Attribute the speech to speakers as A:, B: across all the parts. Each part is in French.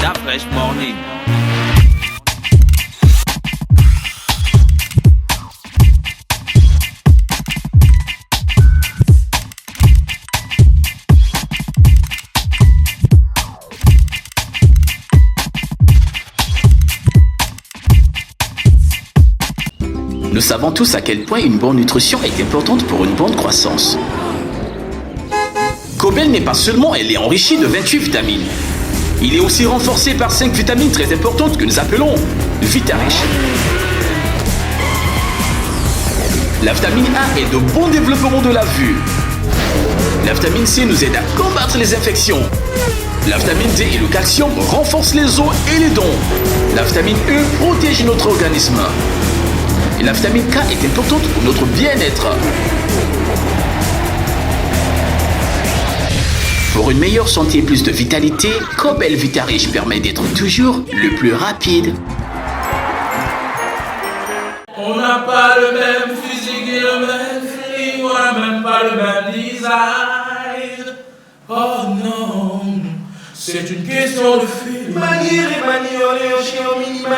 A: La Fresh Morning.
B: Nous savons tous à quel point une bonne nutrition est importante pour une bonne croissance. Cobel n'est pas seulement elle est enrichie de 28 vitamines. Il est aussi renforcé par 5 vitamines très importantes que nous appelons Vitarich. La vitamine A est de bon développement de la vue. La vitamine C nous aide à combattre les infections. La vitamine D et le calcium renforcent les os et les dents. La vitamine E protège notre organisme. Et la vitamine K est importante pour notre bien-être. Pour une meilleure santé et plus de vitalité, Cobel Vitarich permet d'être toujours le plus rapide.
C: On n'a pas le même physique et le même feeling, on n'a même pas le même design. Oh non, c'est une question de feeling.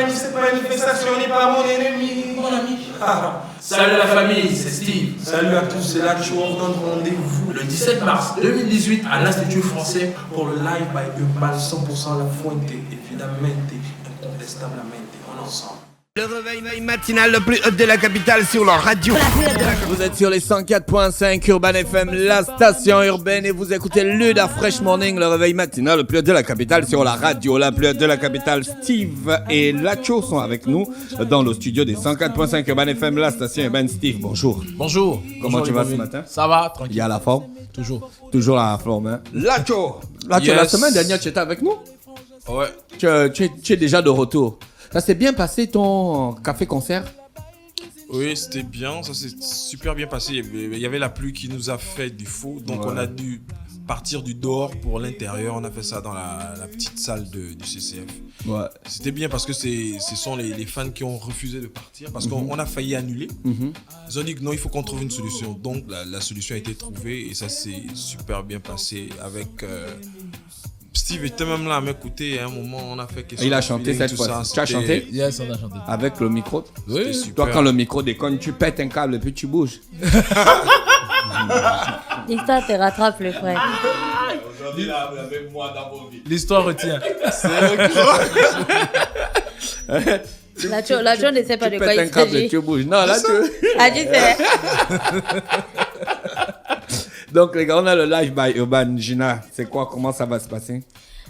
D: Cette manifestation n'est pas mon ennemi.
C: Mon ami. Salut la famille, c'est Steve.
D: Salut à tous, c'est là que je vous donne rendez-vous
C: Le 17 mars 2018 à l'Institut français.
D: pour le live by Urban 100% La Fuente, évidemment, incontestablement, on ensemble.
E: Le réveil matinal le plus haut de la capitale sur la radio. Vous êtes sur les 104.5 Urban FM, la station urbaine, et vous écoutez le Da Fresh Morning, le réveil matinal le plus haut de la capitale sur la radio. La plus haute de la capitale, Steve et Lacho sont avec nous dans le studio des 104.5 Urban FM, la station urbaine. Steve, bonjour.
F: Bonjour.
E: Comment tu vas ce matin?
F: Ça va, tranquille.
E: Il y a la forme?
F: Toujours.
E: Toujours la forme, hein? Lacho, la semaine dernière, tu étais avec nous?
F: Ouais.
E: Tu es déjà de retour. Ça s'est bien passé ton café-concert?
F: Oui, c'était bien. Ça s'est super bien passé. Il y avait la pluie qui nous a fait du faux. Donc, on a dû partir du dehors pour l'intérieur. On a fait ça dans la petite salle du CCF. Ouais. C'était bien parce que ce sont les fans qui ont refusé de partir. Parce qu'on a failli annuler. Ils ont dit que non, il faut qu'on trouve une solution. Donc, la solution a été trouvée. Et ça s'est super bien passé avec... Steve était même là à m'écouter. À un moment, on a fait question.
E: Il a chanté cette fois. Tu as chanté?
F: Yes, on a chanté.
E: Avec le micro?
F: Oui.
E: Toi, quand le micro déconne, tu pètes un câble et puis tu bouges.
G: L'histoire te rattrape, le frère.
F: Aujourd'hui, là, avec moi dans vos vies. L'histoire retient.
G: La John ne sait pas de quoi il s'agit.
E: Tu pètes un câble et tu bouges. Non, là, tu...
G: Ah, tu sais.
E: Donc, les gars, on a le live by Urban. Gina, c'est quoi? Comment ça va se passer?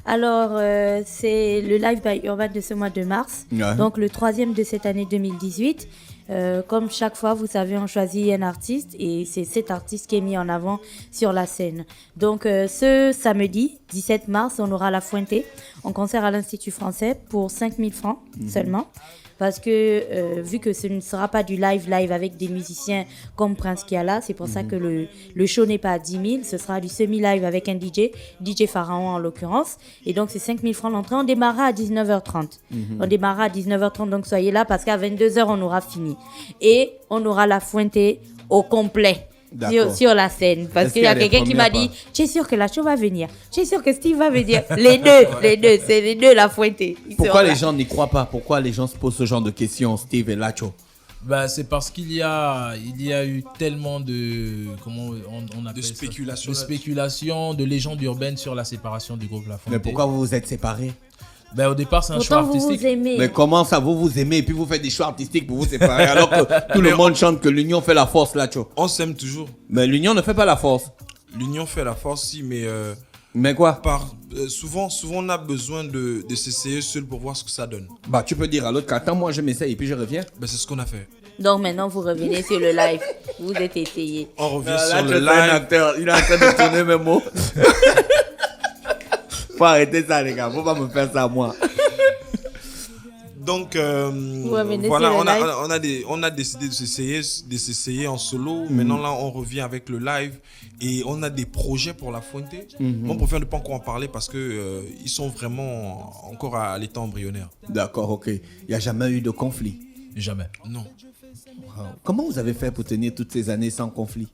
G: Alors, c'est le live by Urban de ce mois de mars.
E: Ouais.
G: Donc, le 3e de cette année 2018. Comme chaque fois, vous savez, on choisit un artiste et c'est cet artiste qui est mis en avant sur la scène. Donc, ce samedi, 17 mars, on aura La Fuente en concert à l'Institut français pour 5 000 francs seulement. Parce que vu que ce ne sera pas du live avec des musiciens comme Prince Kiala, c'est pour ça que le show n'est pas à 10 000, ce sera du semi-live avec un DJ Pharaon en l'occurrence. Et donc c'est 5 000 francs l'entrée. On démarrera à 19h30. On démarrera à 19h30, donc soyez là parce qu'à 22h on aura fini. Et on aura La Fuente au complet. Sur la scène, parce qu'il y a quelqu'un qui m'a dit tu es sûr que Lacho va venir, tu es sûr que Steve va venir. les deux, c'est les deux La Fuente.
E: Pourquoi les gens n'y croient pas? Pourquoi les gens se posent ce genre de questions, Steve et Lacho?
H: Bah, c'est parce qu'il y a eu tellement de on appelle
F: spéculation,
H: ça, de spéculation, de légendes urbaines sur la séparation du groupe La Fuente.
E: Mais pourquoi vous vous êtes séparés?
H: Ben, au départ, c'est un choix artistique.
G: Vous aimez.
E: Mais comment ça, vous aimez et puis vous faites des choix artistiques pour vous séparer alors que tout le monde chante que l'union fait la force, Lacho?
F: On s'aime toujours.
E: Mais l'union ne fait pas la force.
F: L'union fait la force, si, mais...
E: mais quoi?
F: Souvent, on a besoin de s'essayer seul pour voir ce que ça donne.
E: Bah, tu peux dire à l'autre qu'attends, moi je m'essaye et puis je reviens.
F: Ben, c'est ce qu'on a fait.
G: Donc maintenant, vous revenez sur le live. Vous êtes essayé.
F: On revient
E: Là,
F: sur le live.
E: Un acteur, il est en train de tourner mes mots. Faut arrêter ça, les gars. Faut pas me faire ça, moi.
F: Donc, voilà, on a décidé de s'essayer en solo. Maintenant, là, on revient avec le live et on a des projets pour La Fuente. On préfère ne pas encore en parler parce que ils sont vraiment encore à l'état embryonnaire.
E: D'accord, ok. Il n'y a jamais eu de conflit?
H: Jamais.
F: Non.
E: Wow. Comment vous avez fait pour tenir toutes ces années sans conflit?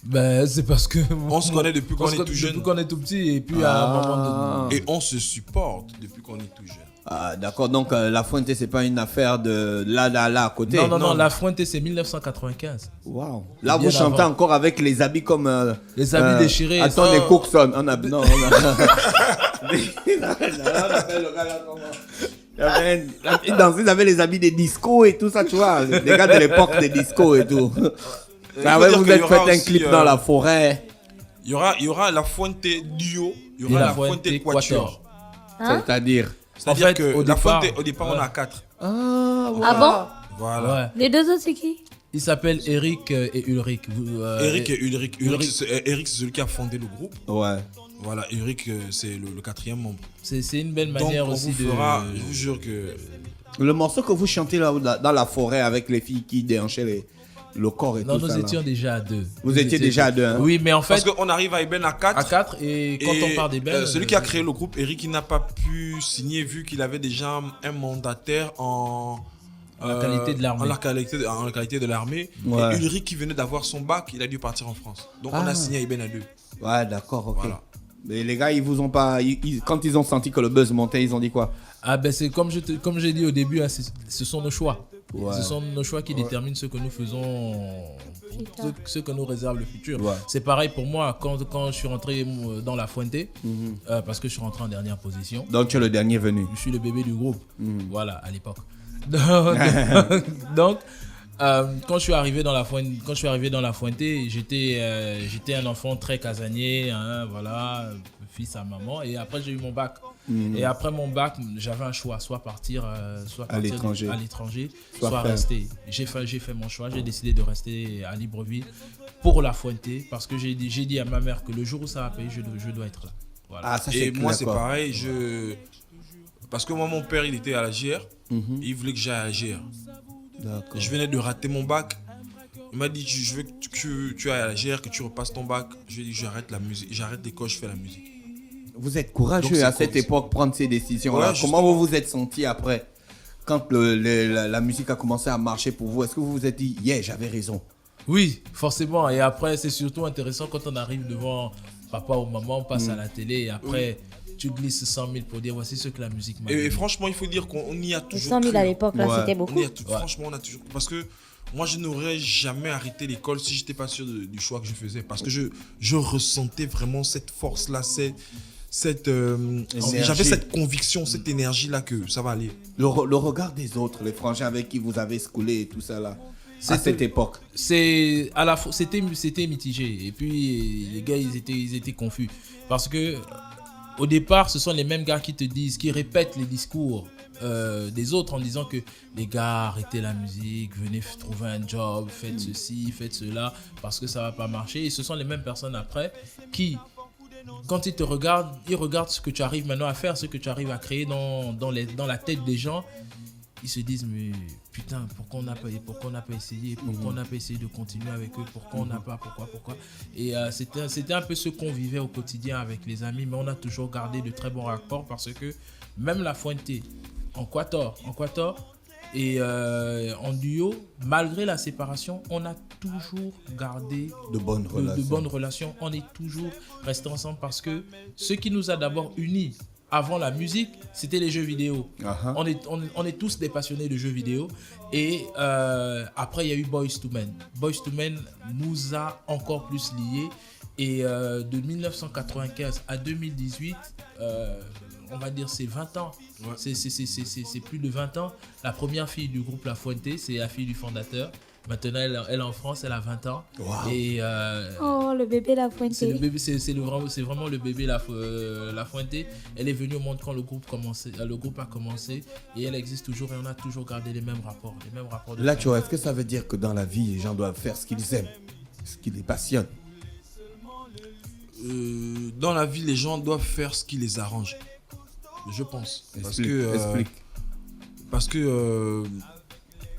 H: Ben, c'est parce que...
F: On se connaît depuis qu'on est tout jeune.
H: Depuis qu'on est tout petit et puis à un moment...
F: Et on se supporte depuis qu'on est tout jeune.
E: Ah, d'accord, donc La Fuente, c'est pas une affaire de là à côté.
H: Non, La Fuente, c'est 1995.
E: Waouh. Là, vous chantez encore avec les habits comme.
H: Les habits déchirés.
E: Attends, les Cookson. On appelle le gars là comment ils dansaient, ils avaient les habits des discos et tout ça, tu vois. Les gars de l'époque des discos et tout. Ça va, vous êtes fait un clip dans la forêt.
F: Il y aura La Fuente duo, il y aura La Fuente quatuor.
E: C'est-à-dire.
F: C'est-à-dire que La Fuente, au départ, on a 4.
G: Ah bon?
F: Voilà.
G: Ouais. Les deux autres, c'est qui?
H: Ils s'appellent Eric et Ulrich.
F: Eric et Ulrich. Eric, c'est celui qui a fondé le groupe.
E: Ouais.
F: Voilà, Eric, c'est le 4e membre.
H: C'est une belle manière
F: donc,
H: aussi
F: je vous jure que...
E: Le morceau que vous chantez là dans la forêt avec les filles qui déhanchaient le corps et tout ça.
H: Non, nous étions déjà à 2.
E: Vous étiez déjà à 2, hein?
H: Oui, mais en fait...
F: Parce qu'on arrive à Eben à 4.
H: À 4, et quand on part d'Eben...
F: celui qui a créé le groupe, Eric, il n'a pas pu signer vu qu'il avait déjà un mandataire en
H: qualité de l'armée.
F: En la qualité de l'armée.
E: Ouais.
F: Et Ulrich, qui venait d'avoir son bac, il a dû partir en France. Donc on a signé à Eben à 2.
E: Ouais, d'accord, ok.
F: Voilà.
E: Mais les gars, ils vous ont pas... quand ils ont senti que le buzz montait, ils ont dit quoi?
H: Ah ben c'est comme j'ai dit au début, hein, ce sont nos choix.
E: Ouais.
H: Ce sont nos choix qui déterminent ce que nous faisons, ce que nous réserve le futur.
E: Ouais.
H: C'est pareil pour moi quand je suis rentré dans La Fuente, parce que je suis rentré en dernière position.
E: Donc tu es le dernier venu.
H: Je suis le bébé du groupe, voilà, à l'époque. Donc quand je suis arrivé dans La Fuente, j'étais un enfant très casanier, hein, voilà, fils à maman, et après j'ai eu mon bac. Et après mon bac, j'avais un choix, soit partir à l'étranger, soit rester. J'ai fait mon choix, j'ai décidé de rester à Libreville pour La Fuente, parce que j'ai dit à ma mère que le jour où ça va payer, je dois être là. Voilà.
F: Ah, ça, et moi c'est pareil, parce que moi mon père il était à la GR, il voulait que j'aille à la GR.
E: D'accord.
F: Je venais de rater mon bac. Il m'a dit je veux que tu ailles à la GR, que tu repasses ton bac. Je lui ai dit j'arrête la musique, j'arrête l'école, je fais la musique.
E: Vous êtes courageux
F: donc,
E: à cette époque prendre ces décisions-là.
F: Ouais,
E: comment vous vous êtes senti après quand la musique a commencé à marcher pour vous? Est-ce que vous vous êtes dit yeah, j'avais raison?
H: Oui, forcément. Et après c'est surtout intéressant quand on arrive devant papa ou maman, on passe à la télé et après tu glisses 100 000 pour dire voici ce que la musique m'a dit.
F: Et franchement il faut dire qu'on y a toujours
G: 100 000 à l'époque là, c'était beaucoup.
F: Franchement on a toujours... Parce que moi je n'aurais jamais arrêté l'école si j'étais pas sûr du choix que je faisais. Parce que je ressentais vraiment cette force-là, j'avais cette conviction, cette énergie-là que ça va aller.
E: Le regard des autres, les frangins avec qui vous avez scoulé et tout ça là, à cette époque.
H: C'était mitigé. Et puis les gars ils étaient confus. Parce que au départ, ce sont les mêmes gars qui répètent les discours des autres en disant que les gars, arrêtez la musique, venez trouver un job, faites ceci, faites cela, parce que ça va pas marcher. Et ce sont les mêmes personnes après qui, quand ils te regardent, ils regardent ce que tu arrives maintenant à faire, ce que tu arrives à créer dans la tête des gens. Ils se disent mais putain, pourquoi on n'a pas essayé, pourquoi on n'a pas essayé de continuer avec eux, pourquoi on n'a pas, pourquoi. Et c'était un peu ce qu'on vivait au quotidien avec les amis, mais on a toujours gardé de très bons rapports parce que même La Fuente en quatuor et en duo, malgré la séparation, on a toujours gardé
E: de bonnes relations.
H: On est toujours restés ensemble parce que ce qui nous a d'abord unis avant la musique, c'était les jeux vidéo. On est tous des passionnés de jeux vidéo. Et après, il y a eu Boyz II Men. Boyz II Men nous a encore plus liés. Et de 1995 à 2018, on va dire c'est 20 ans. Ouais. C'est plus de 20 ans. La première fille du groupe La Fuente, c'est la fille du fondateur. Maintenant, elle est en France, elle a 20 ans. Wow. Et
G: oh, le bébé La Fuente.
H: C'est vraiment le bébé La Fuente. Elle est venue au monde quand le groupe a commencé et elle existe toujours et on a toujours gardé les mêmes rapports.
E: Là, tu vois, est-ce que ça veut dire que dans la vie, les gens doivent faire ce qu'ils aiment, ce qui les passionne?
F: Dans la vie, les gens doivent faire ce qui les arrange. Je pense. Parce que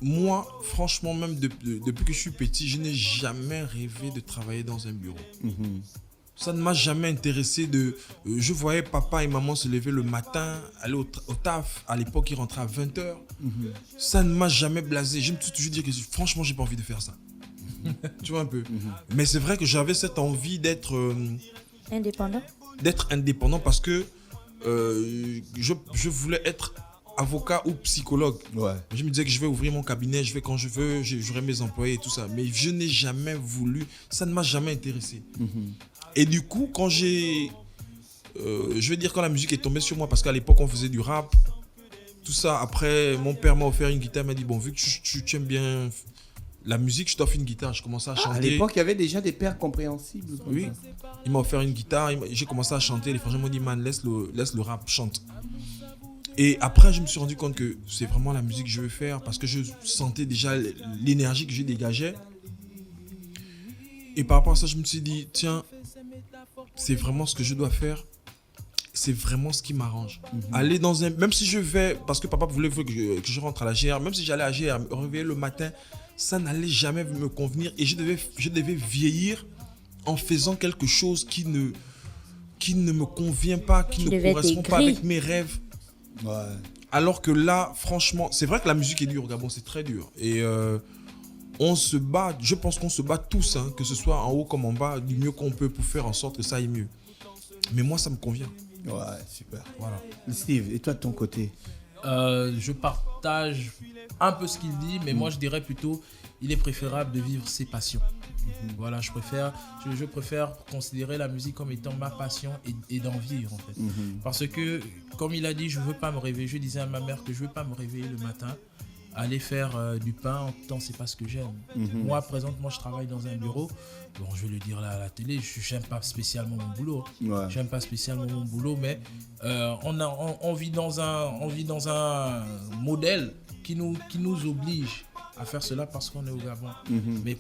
F: moi, franchement, même depuis que je suis petit, je n'ai jamais rêvé de travailler dans un bureau. Ça ne m'a jamais intéressé je voyais papa et maman se lever le matin, aller au taf. À l'époque, ils rentraient à 20h. Ça ne m'a jamais blasé. Je me suis toujours dit que franchement, j'ai pas envie de faire ça. Tu vois un peu. Mais c'est vrai que j'avais cette envie d'être indépendant parce que je voulais être avocat ou psychologue.
E: Ouais.
F: Je me disais que je vais ouvrir mon cabinet, je vais quand je veux, j'aurai mes employés et tout ça. Mais je n'ai jamais voulu, ça ne m'a jamais intéressé. Et du coup, quand je vais dire quand la musique est tombée sur moi, parce qu'à l'époque on faisait du rap, tout ça. Après, mon père m'a offert une guitare, il m'a dit bon, vu que tu aimes bien la musique, je t'offre une guitare. Je commençais à chanter.
E: À l'époque, il y avait déjà des pères compréhensibles.
F: Oui, il m'a offert une guitare, j'ai commencé à chanter. Les frangins m'ont dit man, laisse le rap, chante. Et après, je me suis rendu compte que c'est vraiment la musique que je veux faire parce que je sentais déjà l'énergie que je dégageais. Et par rapport à ça, je me suis dit, tiens, c'est vraiment ce que je dois faire. C'est vraiment ce qui m'arrange. Aller dans un... Même si je vais... Parce que papa voulait que je rentre à la GR. Même si j'allais à la GR, me réveiller le matin, ça n'allait jamais me convenir. Et je devais vieillir en faisant quelque chose qui ne me convient pas, qui ne correspond pas avec mes rêves. Ouais. Alors que là, franchement, c'est vrai que la musique est dure au Gabon, c'est très dur. Et on se bat, je pense qu'on se bat tous, hein, que ce soit en haut comme en bas, du mieux qu'on peut pour faire en sorte que ça aille mieux. Mais moi, ça me convient.
E: Ouais, super.
F: Voilà.
E: Steve, et toi de ton côté?
H: Je partage un peu ce qu'il dit, mais moi je dirais plutôt il est préférable de vivre ses passions. Voilà, je préfère considérer la musique comme étant ma passion et d'en vivre en fait. Parce que, comme il a dit, je veux pas me réveiller. Je disais à ma mère que je veux pas me réveiller le matin, aller faire du pain en temps, c'est pas ce que j'aime. Moi, présentement, je travaille dans un bureau. Bon, je vais le dire là à la télé, j'aime pas spécialement mon boulot. Ouais. J'aime pas spécialement mon boulot, mais on vit dans un modèle qui nous oblige à faire cela parce qu'on est au Gabon. Mais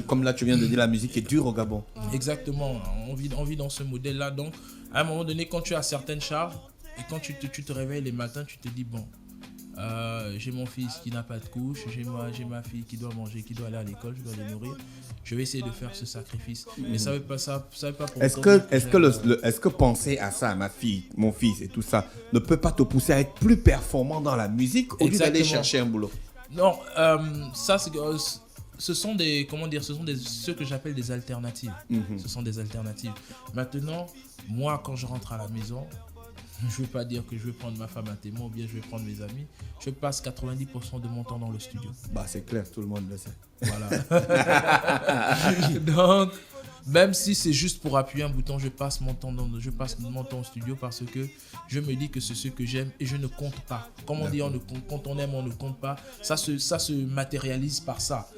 E: comme là, tu viens de dire, la musique est dure au Gabon.
H: Exactement, on vit dans ce modèle-là. Donc, à un moment donné, quand tu as certaines charges et quand tu te réveilles les matins, tu te dis, bon, j'ai mon fils qui n'a pas de couche, j'ai ma fille qui doit manger, qui doit aller à l'école, je dois les nourrir. Je vais essayer de faire ce sacrifice. Mais ça veut pas pour
E: Est-ce que penser à ça, ma fille, mon fils et tout ça, ne peut pas te pousser à être plus performant dans la musique au lieu d'aller chercher un boulot?
H: Non, ça ce sont ce que j'appelle des alternatives. Ce sont des alternatives. Maintenant, moi, quand je rentre à la maison, je ne veux pas dire que je vais prendre ma femme à témoin ou bien je vais prendre mes amis. Je passe 90% de mon temps dans le studio.
E: Bah, c'est clair, tout le monde le sait.
H: Voilà. Donc, même si c'est juste pour appuyer un bouton, je passe mon temps au studio parce que je me dis que c'est ce que j'aime et je ne compte pas. Comme on dit, quand on aime, on ne compte pas. Ça se matérialise par ça.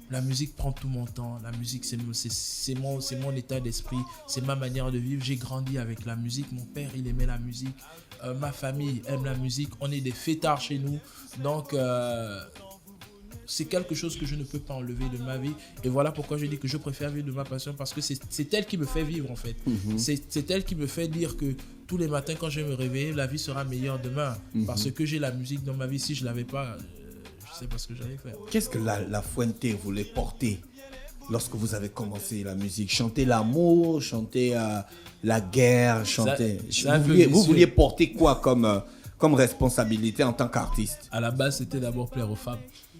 H: La musique prend tout mon temps. La musique, c'est mon état d'esprit. C'est ma manière de vivre. J'ai grandi avec la musique. Mon père, il aimait la musique. Ma famille aime la musique. On est des fêtards chez nous. Donc, c'est quelque chose que je ne peux pas enlever de ma vie. Et voilà pourquoi je dis que je préfère vivre de ma passion. Parce que c'est elle qui me fait vivre, en fait. C'est elle qui me fait dire que tous les matins, quand je vais me réveiller, la vie sera meilleure demain. Parce que j'ai la musique dans ma vie. Si je ne l'avais pas... c'est pas ce que j'allais faire.
E: Qu'est-ce que la Fuente voulait porter lorsque vous avez commencé la musique? Chanter l'amour, chanter la guerre, chanter... Vous vouliez porter quoi comme responsabilité en tant qu'artiste?
H: À la base, c'était d'abord plaire aux femmes.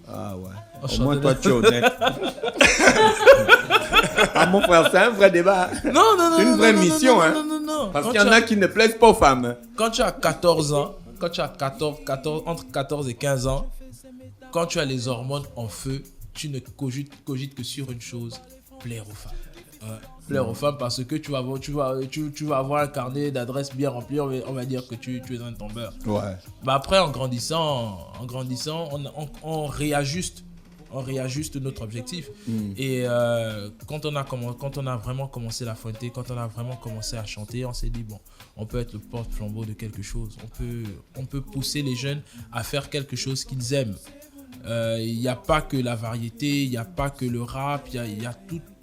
E: Ah ouais. Au moins toi, tu es honnête. Ah mon frère, c'est un vrai débat.
H: Non.
E: C'est une vraie mission. Non. Parce qu'il y en a qui ne plaisent pas aux femmes.
H: Quand tu as 14 ans, entre 14 et 15 ans, quand tu as les hormones en feu, tu ne cogites que sur une chose, plaire aux femmes. Plaire aux femmes parce que tu vas avoir un carnet d'adresses bien rempli, on va dire que tu es un tombeur. Ouais. Mais après, en grandissant, on réajuste notre objectif. Et quand on a vraiment commencé la Fuente, quand on a vraiment commencé à chanter, on s'est dit bon, on peut être le porte-flambeau de quelque chose. On peut pousser les jeunes à faire quelque chose qu'ils aiment. Il n'y a pas que la variété, il n'y a pas que le rap, il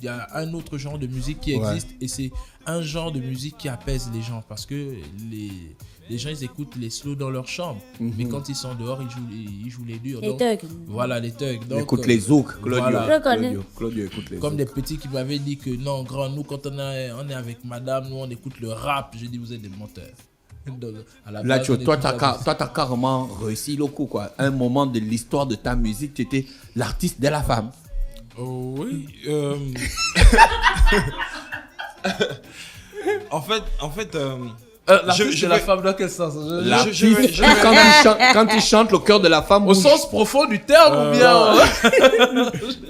H: y a un autre genre de musique qui existe et c'est un genre de musique qui apaise les gens parce que les gens ils écoutent les slows dans leur chambre, mais quand ils sont dehors ils jouent les durs.
G: Les thugs.
H: Voilà, les thugs.
E: Donc, écoute les zouks,
G: Claudio
E: écoute les
H: comme des petits qui m'avaient dit que non, grand, nous quand on est avec madame, nous on écoute le rap. J'ai dit vous êtes des menteurs.
E: Là, toi, t'as carrément réussi le coup, quoi. Un moment de l'histoire de ta musique, tu étais l'artiste de la femme.
F: Oh, oui. En fait,
H: L'artiste de la femme dans quel sens?
E: Quand il chante le cœur de la femme
H: Au
E: bouge.
H: sens profond du terme ou bien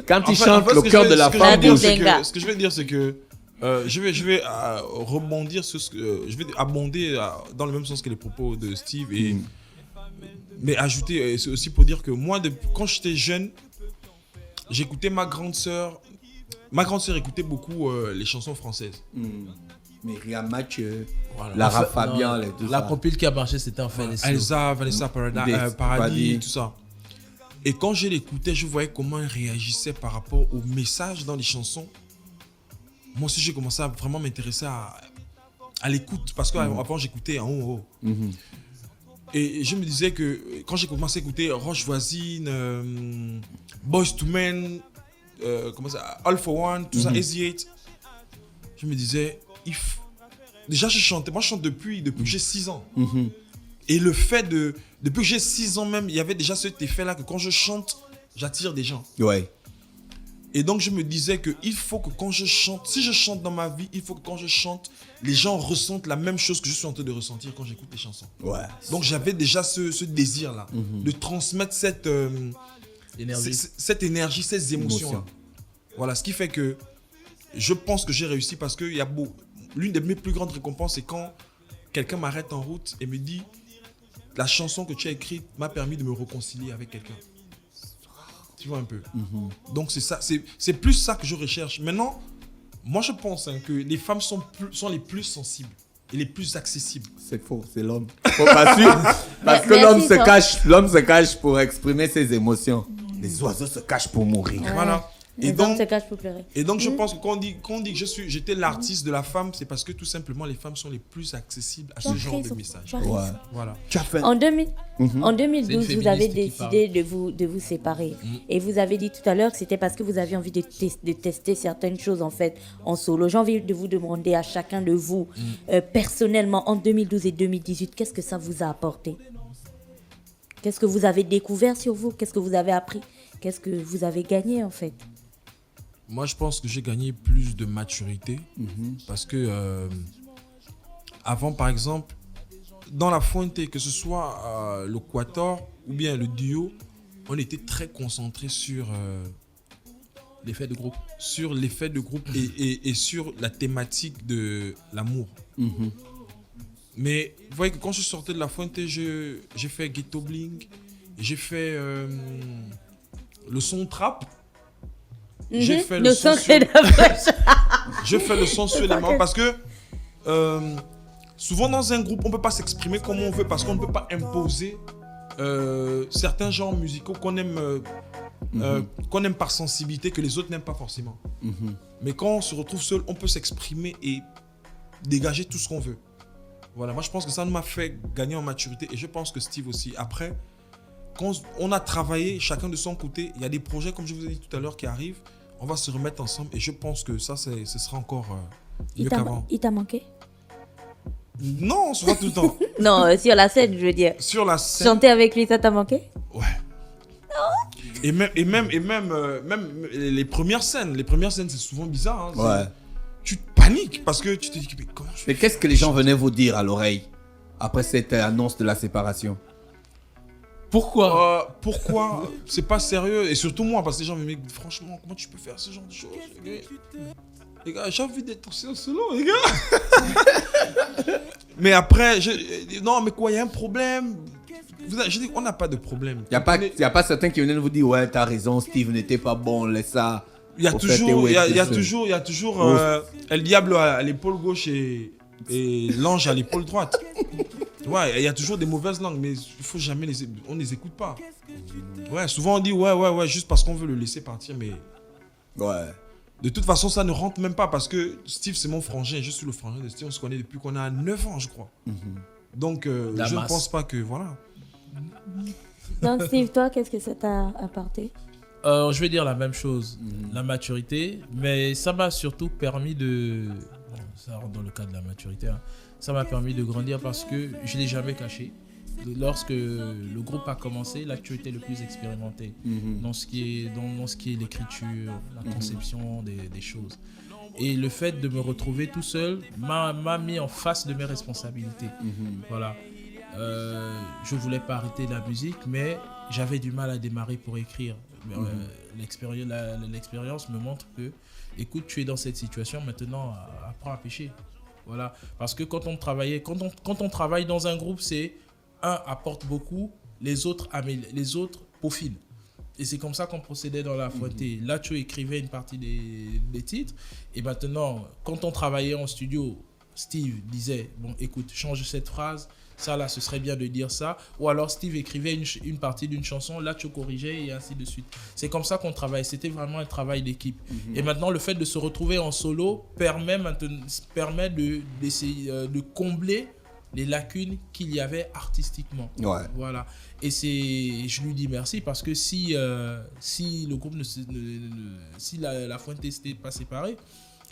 E: Quand il chante le cœur de la femme bouge.
F: Ce que je vais dire, c'est que je vais rebondir sur ce que je vais abonder dans le même sens que les propos de Steve et mais ajouter c'est aussi pour dire que moi quand j'étais jeune, j'écoutais ma grande sœur écoutait beaucoup les chansons françaises.
E: Myriam Mathieu,
F: Voilà.
E: Lara Fabian, les deux.
H: La compile qui a marché, c'était en fait
F: Elsa, Vanessa Paradis,
E: Des-
F: tout ça. Et quand je l'écoutais, je voyais comment elle réagissait par rapport aux messages dans les chansons. Moi aussi, j'ai commencé à vraiment m'intéresser à l'écoute parce qu'avant, j'écoutais en haut. Et je me disais que quand j'ai commencé à écouter Roche Voisine, Boyz II Men, comment ça, All for One, tout ça, Easy 8, je me disais, déjà je chantais, moi je chante depuis que j'ai 6 ans. Et le fait depuis que j'ai 6 ans même, il y avait déjà cet effet-là que quand je chante, j'attire des gens.
E: Ouais.
F: Et donc je me disais que il faut que quand je chante, si je chante dans ma vie, il faut que quand je chante, les gens ressentent la même chose que je suis en train de ressentir quand j'écoute les chansons.
E: Ouais.
F: Donc j'avais déjà ce désir-là de transmettre cette énergie, ces émotions-là. Voilà, ce qui fait que je pense que j'ai réussi parce que l'une de mes plus grandes récompenses, c'est quand quelqu'un m'arrête en route et me dit la chanson que tu as écrite m'a permis de me réconcilier avec quelqu'un. Tu vois un peu. Donc c'est ça, c'est plus ça que je recherche. Maintenant, moi je pense que les femmes sont les plus sensibles et les plus accessibles.
E: C'est faux, c'est l'homme. Faut pas suivre. Parce que l'homme se cache pour exprimer ses émotions. Les oiseaux se cachent pour mourir.
F: Voilà.
G: Les hommes se cachent pour pleurer.
F: Et donc je pense que quand on dit que j'étais l'artiste de la femme, c'est parce que tout simplement les femmes sont les plus accessibles à ce genre de message.
E: Ouais.
F: Voilà.
E: Tu as fait.
G: En 2012, vous avez
H: féministe qui
G: décidé de vous séparer. Et vous avez dit tout à l'heure que c'était parce que vous aviez envie de tester certaines choses en fait en solo. J'ai envie de vous demander à chacun de vous, personnellement, en 2012 et 2018, qu'est-ce que ça vous a apporté? Qu'est-ce que vous avez découvert sur vous? Qu'est-ce que vous avez appris? Qu'est-ce que vous avez gagné en fait?
F: Moi, je pense que j'ai gagné plus de maturité parce que avant, par exemple, dans la Fuente, que ce soit le Quator ou bien le duo, on était très concentré sur
H: l'effet de groupe.
F: Sur l'effet de groupe et sur la thématique de l'amour. Mais vous voyez que quand je sortais de la Fuente, j'ai fait Ghetto Bling, j'ai fait le son trap. J'ai fait le son sur les mains parce que souvent dans un groupe on peut pas s'exprimer comme on veut parce qu'on ne peut pas imposer certains genres musicaux qu'on aime par sensibilité que les autres n'aiment pas forcément. Mais quand on se retrouve seul, on peut s'exprimer et dégager tout ce qu'on veut. Voilà, moi je pense que ça nous m'a fait gagner en maturité et je pense que Steve aussi. Après, quand on a travaillé chacun de son côté, il y a des projets comme je vous ai dit tout à l'heure qui arrivent. On va se remettre ensemble et je pense que ça, ce sera encore mieux qu'avant.
G: Il t'a manqué?
F: Non, on se voit tout le temps.
G: Non, sur la scène, je veux dire.
F: Sur la scène.
G: Chanter avec lui, ça t'a manqué?
F: Ouais. Et même les premières scènes, c'est souvent bizarre. Hein,
E: Ouais.
F: Tu paniques parce que tu te dis mais comment je fais?
E: Mais qu'est-ce que les gens venaient vous dire à l'oreille après cette annonce de la séparation?
H: Pourquoi
F: C'est pas sérieux. Et surtout moi, parce que les gens me disent franchement, comment tu peux faire ce genre de choses? Les gars, j'ai envie d'être solo, les gars. Mais après, non, mais quoi, il y a un problème. Je dis, on n'a pas de problème.
E: Il n'y a pas certains qui venaient vous dire, ouais, t'as raison, Steve n'était pas bon, laisse ça.
F: Il y a toujours El Diablo à l'épaule gauche et l'ange à l'épaule droite. Ouais, il y a toujours des mauvaises langues, mais il faut jamais on les écoute pas. Ouais, souvent on dit ouais, juste parce qu'on veut le laisser partir, mais
E: ouais.
F: De toute façon, ça ne rentre même pas parce que Steve, c'est mon frangin, je suis le frangin de Steve, on se connaît depuis qu'on a 9 ans, je crois. Donc, je ne pense pas que, voilà.
G: Donc, Steve, toi, qu'est-ce que ça t'a apporté?
H: Je vais dire la même chose, la maturité, mais ça m'a surtout permis de... Bon, ça rentre dans le cadre de la maturité, hein. Ça m'a permis de grandir parce que je ne l'ai jamais caché. lorsque le groupe a commencé, là tu étais le plus expérimenté dans ce qui est l'écriture, la conception des choses. Et le fait de me retrouver tout seul m'a mis en face de mes responsabilités. Voilà. Je voulais pas arrêter la musique, mais j'avais du mal à démarrer pour écrire. L'expérience me montre que, écoute, tu es dans cette situation, maintenant apprends à pêcher. Voilà. Parce que quand on travaille dans un groupe, c'est un apporte beaucoup, les autres peaufinent. Et c'est comme ça qu'on procédait dans La Fuente. Là, tu écrivais une partie des titres. Et maintenant, quand on travaillait en studio, Steve disait, bon, écoute, change cette phrase. Ça, là, ce serait bien de dire ça. Ou alors, Steve écrivait une partie d'une chanson. Là, tu corrigeais et ainsi de suite. C'est comme ça qu'on travaille. C'était vraiment un travail d'équipe. Et maintenant, le fait de se retrouver en solo permet d'essayer de combler les lacunes qu'il y avait artistiquement.
E: Ouais.
H: Voilà. Et je lui dis merci parce que si le groupe si la Fuente n'était pas séparée,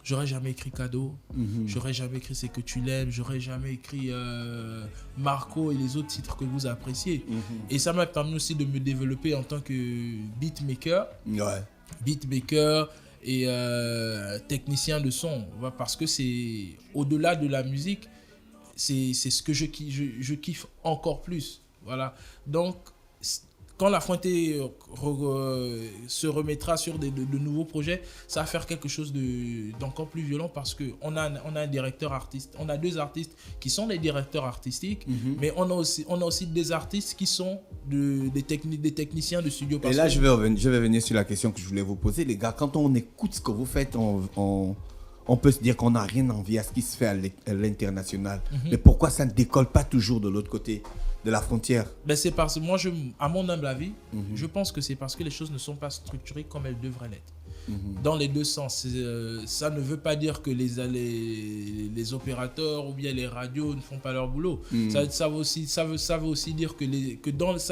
H: j'aurais jamais écrit Cadeau, j'aurais jamais écrit C'est que tu l'aimes, j'aurais jamais écrit Marco et les autres titres que vous appréciez. Et ça m'a permis aussi de me développer en tant que beatmaker. Ouais. Beatmaker et technicien de son. Parce que c'est au-delà de la musique, c'est ce que je kiffe encore plus. Voilà. Donc, quand La Fuente se remettra sur de nouveaux projets, ça va faire quelque chose d'encore plus violent parce qu'on a un directeur artiste. On a deux artistes qui sont des directeurs artistiques, mais on a aussi des artistes qui sont des techniciens de studio.
E: Et là, je vais venir sur la question que je voulais vous poser. Les gars, quand on écoute ce que vous faites, on peut se dire qu'on n'a rien envie à ce qui se fait à l'international. Mais pourquoi ça ne décolle pas toujours de l'autre côté de la frontière?
H: C'est parce que moi, à mon humble avis, je pense que c'est parce que les choses ne sont pas structurées comme elles devraient l'être. Dans les deux sens. Ça ne veut pas dire que les opérateurs ou bien les radios ne font pas leur boulot. Ça veut aussi dire ça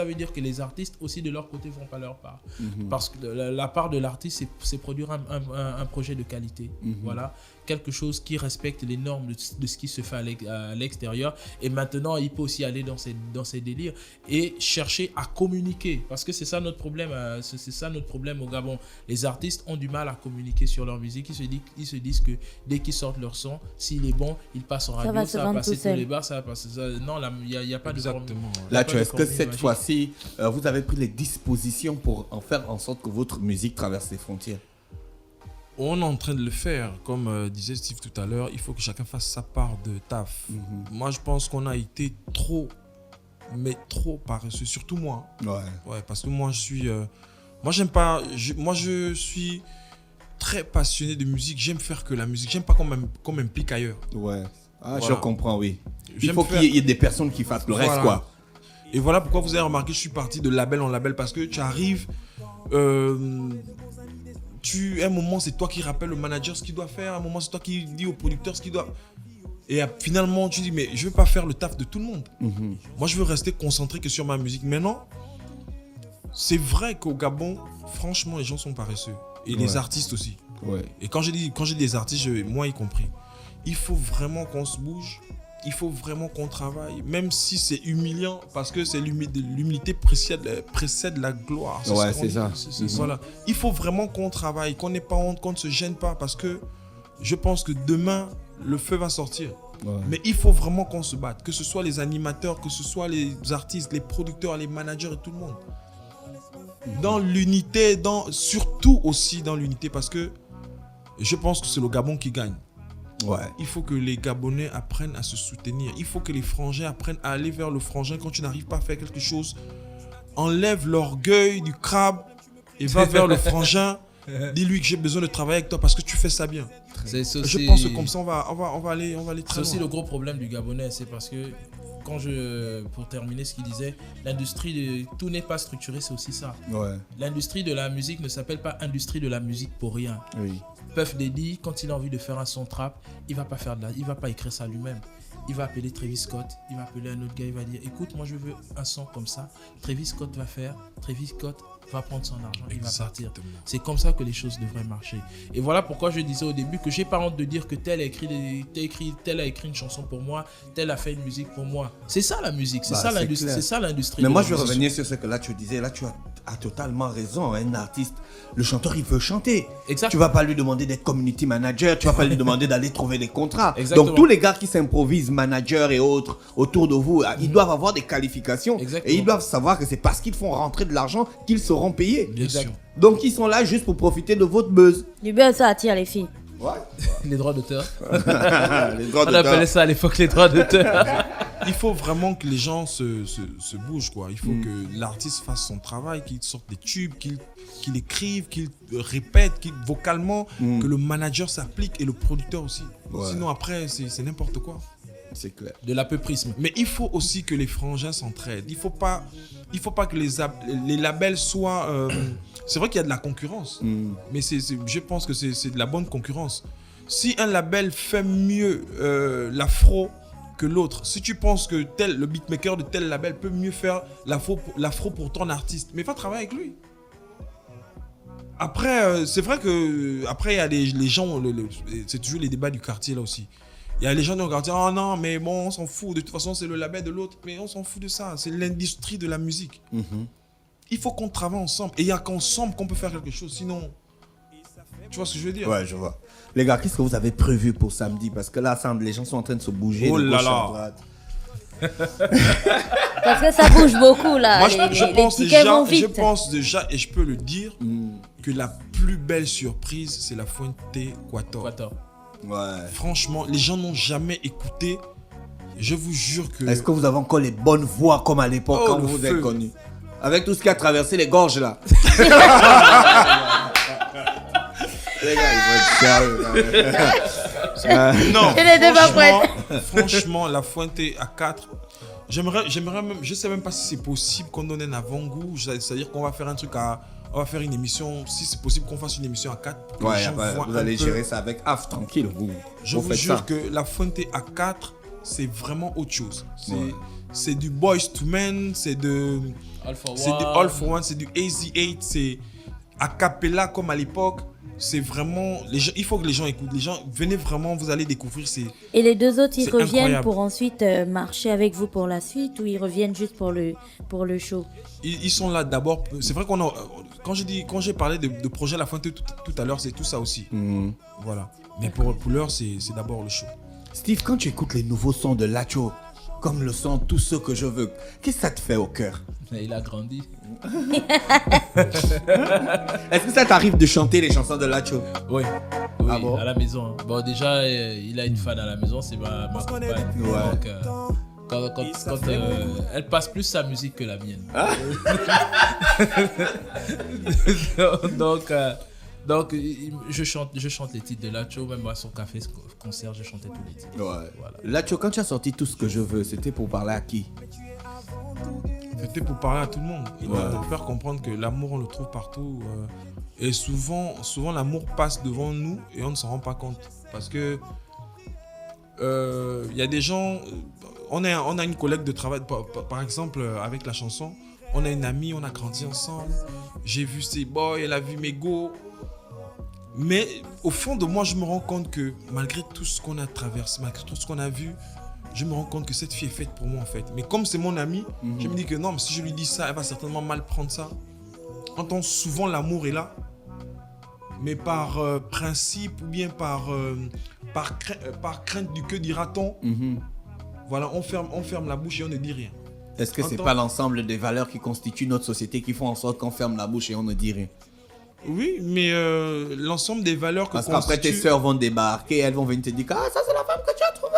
H: veut dire que les artistes aussi de leur côté ne font pas leur part. Parce que la part de l'artiste, c'est produire un projet de qualité. Voilà. Quelque chose qui respecte les normes de ce qui se fait à l'extérieur. Et maintenant, il peut aussi aller dans ces délires et chercher à communiquer. Parce que c'est ça notre problème. C'est ça notre problème au Gabon. Les artistes ont du mal à communiquer sur leur musique. Ils se disent que dès qu'ils sortent leur son, s'il est bon, il passe en radio, ça va passer tous les bars, ça va passer. Non, il n'y a pas
F: exactement.
E: Là, est-ce que cette fois-ci, vous avez pris les dispositions pour en faire en sorte que votre musique traverse les frontières?
F: On est en train de le faire, comme disait Steve tout à l'heure, il faut que chacun fasse sa part de taf. Moi, je pense qu'on a été trop paresseux, surtout moi. Ouais, parce que moi, je suis... je suis très passionné de musique, j'aime faire que la musique, j'aime pas qu'on m'implique ailleurs. Ouais,
E: voilà. Je comprends, oui. Il faut qu'il y ait des personnes qui fassent le reste, quoi.
F: Et voilà pourquoi vous avez remarqué, je suis parti de label en label, parce que tu arrives... à un moment, c'est toi qui rappelles le manager ce qu'il doit faire. À un moment, c'est toi qui dis au producteur ce qu'il doit... Et finalement, tu dis, mais je ne veux pas faire le taf de tout le monde. Moi, je veux rester concentré que sur ma musique. Maintenant, c'est vrai qu'au Gabon, franchement, les gens sont paresseux. Et les artistes aussi. Et quand je dis les artistes, moi y compris, il faut vraiment qu'on se bouge. Il faut vraiment qu'on travaille, même si c'est humiliant, parce que c'est l'humilité précède la gloire.
E: C'est ça.
F: Voilà. Il faut vraiment qu'on travaille, qu'on n'ait pas honte, qu'on ne se gêne pas, parce que je pense que demain, le feu va sortir. Mais il faut vraiment qu'on se batte, que ce soit les animateurs, que ce soit les artistes, les producteurs, les managers et tout le monde. Dans l'unité, surtout aussi dans l'unité, parce que je pense que c'est le Gabon qui gagne. Il faut que les Gabonais apprennent à se soutenir. Il faut que les frangins apprennent à aller vers le frangin. Quand tu n'arrives pas à faire quelque chose, enlève l'orgueil du crabe et va vers le frangin. Dis-lui que j'ai besoin de travailler avec toi parce que tu fais ça bien. Je pense que comme ça, on va aller très loin.
H: C'est aussi le gros problème du Gabonais. C'est parce que, pour terminer ce qu'il disait, tout n'est pas structuré, c'est aussi ça. L'industrie de la musique ne s'appelle pas industrie de la musique pour rien. Puff Daddy, quand il a envie de faire un son trap, il va pas écrire ça lui-même. Il va appeler Travis Scott, il va appeler un autre gars, il va dire écoute, moi je veux un son comme ça. Travis Scott va faire, Travis Scott va prendre son argent, il va partir. C'est comme ça que les choses devraient marcher. Et voilà pourquoi je disais au début que j'ai pas honte de dire que tel a écrit une chanson pour moi, tel a fait une musique pour moi. C'est ça la musique, c'est ça l'industrie.
E: Mais moi je vais revenir sur ce que là tu disais, là tu as totalement raison. Un artiste, le chanteur il veut chanter.
H: Exact.
E: Tu vas pas lui demander d'être community manager, tu vas pas lui demander d'aller trouver des contrats.
H: Exactement.
E: Donc tous les gars qui s'improvisent managers et autres autour de vous, ils doivent avoir des qualifications.
H: Exactement.
E: Et ils doivent savoir que c'est parce qu'ils font rentrer de l'argent qu'ils seront payés.
H: Bien sûr.
E: Donc ils sont là juste pour profiter de votre buzz.
G: Du buzz, ça attire les filles.
E: Ouais.
H: Les droits d'auteur.
E: Les droits
H: On
E: d'auteur.
H: appelait ça à l'époque les droits d'auteur.
F: Il faut vraiment que les gens se bougent, quoi. Il faut que l'artiste fasse son travail, qu'il sorte des tubes, qu'il écrive, qu'il répète, vocalement, que le manager s'applique et le producteur aussi.
E: Ouais.
F: Sinon après, c'est n'importe quoi.
E: C'est clair.
H: De l'apéprisme.
F: Mais il faut aussi que les frangins s'entraident. Il faut pas que les labels soient... c'est vrai qu'il y a de la concurrence, mais je pense que c'est de la bonne concurrence. Si un label fait mieux l'afro que l'autre, si tu penses que le beatmaker de tel label peut mieux faire l'afro pour ton artiste, mais va travailler avec lui. Après, c'est vrai que après il y a les gens, c'est toujours les débats du quartier là aussi. Il y a les gens qui vont dire oh non mais bon on s'en fout, de toute façon c'est le label de l'autre, mais on s'en fout de ça, c'est l'industrie de la musique. Il faut qu'on travaille ensemble et il y a qu'ensemble qu'on peut faire quelque chose, sinon tu vois ce que je veux dire?
E: Ouais, je vois. Les gars, qu'est-ce que vous avez prévu pour samedi? Parce que là, les gens sont en train de se bouger.
F: Oh
E: de
F: là
E: gauche à
F: là.
E: droite.
G: Parce que ça bouge beaucoup là.
F: Moi,
G: les
F: pense
G: tickets vont
F: je
G: vite.
F: pense déjà, et je peux le dire, que la plus belle surprise, c'est la Fuente Quator.
E: Ouais.
F: Franchement, les gens n'ont jamais écouté. Je vous jure que...
E: Est-ce que vous avez encore les bonnes voix comme à l'époque quand
F: le
E: vous
F: feu.
E: êtes connus? Avec tout ce qui a traversé les gorges là. Les gars, ils vont être sérieux.
F: Non,
G: Et les deux pas prêtes.
F: franchement, la Fuente à 4, j'aimerais même, je sais même pas si c'est possible qu'on donne un avant-goût, c'est-à-dire qu'on va faire un truc on va faire une émission, si c'est possible qu'on fasse une émission à 4.
E: Ouais, vous allez gérer ça avec AF, tranquille.
F: Je vous jure que la Fuente à 4, c'est vraiment autre chose. C'est du Boys to Men, c'est du All for One, c'est du AZ8, c'est a cappella comme à l'époque. C'est vraiment... il faut que les gens écoutent. Les gens, venez vraiment, vous allez découvrir.
G: Et les deux autres, ils reviennent
F: incroyable.
G: pour ensuite marcher avec vous pour la suite ou ils reviennent juste pour le show?
F: Ils sont là d'abord. C'est vrai qu'on a... Quand j'ai parlé de projet La Fuente tout à l'heure, c'est tout ça aussi. Voilà. Mais pour l'heure, c'est d'abord le show.
E: Steve, quand tu écoutes les nouveaux sons de Lacho, comme le son Tout ce que je veux, qu'est-ce que ça te fait au cœur?
H: Il a grandi.
E: Est-ce que ça t'arrive de chanter les chansons de Lacho?
H: Oui,
E: Ah bon?
H: à la maison. Bon, déjà, il a une fan à la maison, c'est ma compagne.
E: Ouais.
H: Donc, quand elle passe plus sa musique que la mienne. Donc, je chante les titres de Lacho, même à son café concert, je chantais tous les titres.
E: Ouais.
H: Voilà.
E: Lacho, quand tu as sorti Tout ce que je veux, c'était pour parler à qui?
F: C'était pour parler à tout le monde. Pour faire comprendre que l'amour, on le trouve partout. Et souvent, l'amour passe devant nous et on ne s'en rend pas compte. Parce que y a des gens... On a une collègue de travail, par exemple, avec la chanson. On a une amie, on a grandi ensemble. J'ai vu ses boys, elle a vu mes go. Mais au fond de moi, je me rends compte que malgré tout ce qu'on a traversé, malgré tout ce qu'on a vu, je me rends compte que cette fille est faite pour moi en fait. Mais comme c'est mon amie, je me dis que non, mais si je lui dis ça, elle va certainement mal prendre ça. Entend souvent l'amour est là, mais par principe ou bien par crainte du que dira-t-on, voilà, on ferme la bouche et on ne dit rien.
E: Est-ce que c'est pas l'ensemble des valeurs qui constituent notre société qui font en sorte qu'on ferme la bouche et on ne dit rien?
F: Oui, mais l'ensemble des valeurs que
E: Parce qu'après tes sœurs vont débarquer, elles vont venir te dire ah ça c'est la femme que tu as trouvée.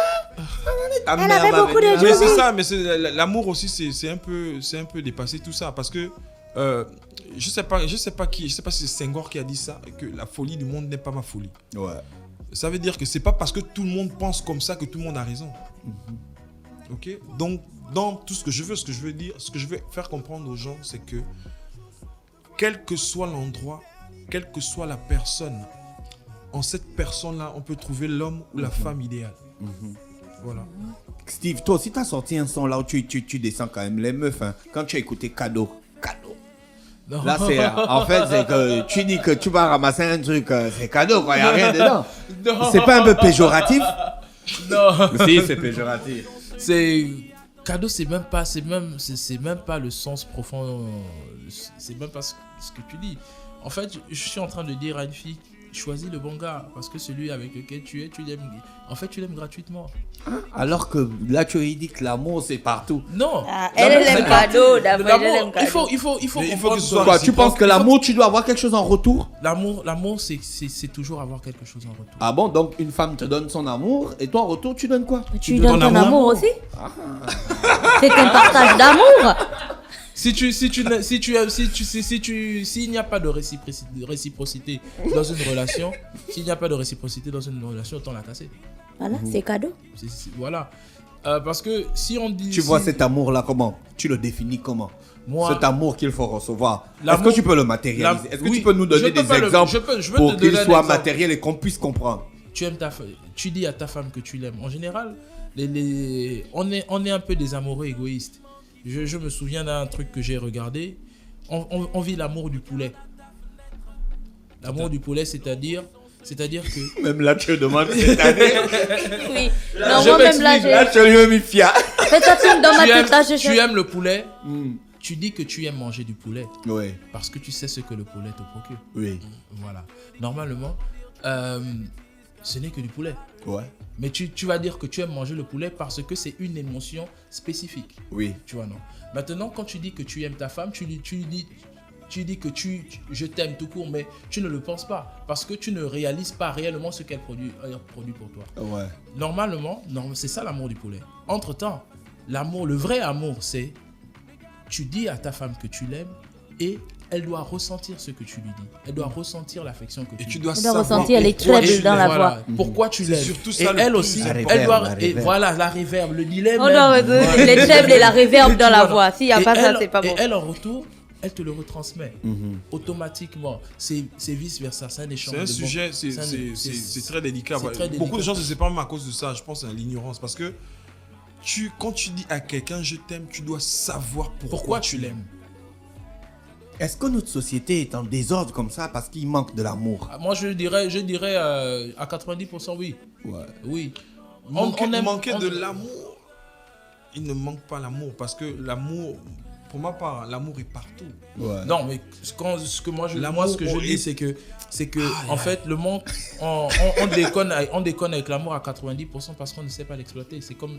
G: Elle avait beaucoup de
F: Mais c'est ça, mais l'amour aussi c'est un peu dépassé tout ça parce que je sais pas si c'est Senghor qui a dit ça, que la folie du monde n'est pas ma folie.
E: Ouais.
F: Ça veut dire que c'est pas parce que tout le monde pense comme ça que tout le monde a raison. Ok, donc dans tout ce que je veux dire, ce que je veux faire comprendre aux gens, c'est que quel que soit l'endroit, quelle que soit la personne, en cette personne-là, on peut trouver l'homme ou la femme idéale. Voilà.
E: Steve, toi aussi, tu as sorti un son là où tu descends quand même les meufs. Hein, quand tu as écouté Cadeau.
H: Non.
E: Là, en fait, c'est que tu dis que tu vas ramasser un truc, c'est cadeau, quoi. Il n'y a rien dedans.
H: Non.
E: C'est pas un peu péjoratif?
H: Non.
E: Si, c'est péjoratif.
H: C'est cadeau, c'est même pas le sens profond. C'est même pas ce que tu dis. En fait, je suis en train de dire à une fille, choisis le bon gars parce que celui avec lequel tu es, tu l'aimes. En fait, tu l'aimes gratuitement.
E: Alors que là, tu dis que l'amour, c'est partout.
H: Non.
G: Elle aime cadeau, d'abord, elle
H: L'amour,
G: aime cadeau.
H: il faut
F: Mais il faut
H: comprendre
F: que ce soit
E: Quoi, tu penses que l'amour, tu dois avoir quelque chose en retour?
H: L'amour, c'est toujours avoir quelque chose en retour.
E: Ah bon, donc une femme te donne son amour et toi en retour, tu donnes quoi?
G: Tu donnes ton amour aussi? C'est un partage d'amour.
H: S'il n'y a pas de réciprocité dans une relation, autant la casser.
G: Voilà, c'est cadeau.
H: Voilà. Parce que si on dit...
E: Tu vois cet amour-là comment? Tu le définis comment?
H: Moi,
E: cet amour qu'il faut recevoir. Est-ce
H: l'amour-
E: que tu peux le matérialiser? Est-ce que
H: oui,
E: tu peux nous donner
H: je peux
E: des
H: pas le-
E: exemples
H: je peux te
E: pour
H: donner
E: qu'il
H: un
E: soit
H: exemple.
E: matériel et qu'on puisse comprendre?
H: tu dis à ta femme que tu l'aimes. En général, on est un peu des amoureux égoïstes. Je me souviens d'un truc que j'ai regardé. On vit l'amour du poulet. L'amour du poulet, c'est-à-dire que...
E: Même là, tu demandes cette année.
G: Oui. Non, moi même là,
E: Là, tu lui as mis fiat.
G: faites attention dans ma tête là,
H: tu aimes le poulet. Tu dis que tu aimes manger du poulet
E: Oui,
H: parce que tu sais ce que le poulet te procure.
E: oui,
H: Voilà. Normalement, ce n'est que du poulet.
E: ouais,
H: Mais tu vas dire que tu aimes manger le poulet parce que c'est une émotion spécifique.
E: oui.
H: Tu vois, non? Maintenant, quand tu dis que tu aimes ta femme, tu dis que je t'aime tout court, mais tu ne le penses pas parce que tu ne réalises pas réellement ce qu'elle produit pour toi.
E: Ouais.
H: Normalement, c'est ça l'amour du poulet. Entre-temps, le vrai amour, c'est tu dis à ta femme que tu l'aimes et elle doit ressentir ce que tu lui dis. Elle doit ressentir l'affection que tu
F: Et
H: lui
F: tu
H: dis.
F: dois
G: Elle doit
F: savoir
G: ressentir les
F: pourquoi
G: trebles
F: tu
G: dans la
F: l'aimes.
G: voix.
H: Pourquoi tu
F: C'est
H: l'aimes.
F: surtout ça
H: Et
F: le
H: elle
F: plus
H: aussi,
F: important.
H: elle doit...
E: La
H: Et
E: réverb.
H: voilà, la réverb, le dilemme.
G: On doit résoudre les trebles et la réverb dans la voix. S'il n'y a pas ça, c'est pas
H: Et
G: bon.
H: elle, en retour, elle te le retransmet automatiquement. C'est vice-versa. C'est un échange.
F: C'est un
H: de
F: sujet,
H: bons-
F: c'est très délicat.
H: c'est très
F: Beaucoup de
H: délicat.
F: gens se séparent même à cause de ça. Je pense à l'ignorance. Parce que quand tu dis à quelqu'un je t'aime, tu dois savoir
H: Pourquoi tu l'aimes.
E: Est-ce que notre société est en désordre comme ça parce qu'il manque de l'amour?
H: Moi, je dirais à 90% oui.
E: Ouais.
H: Oui.
F: Manquer de l'amour, il ne manque pas l'amour. Parce que l'amour, pour ma part, l'amour est partout.
E: Ouais.
H: Non, mais ce que je dis, c'est que en fait, le manque, on déconne avec l'amour à 90% parce qu'on ne sait pas l'exploiter. C'est comme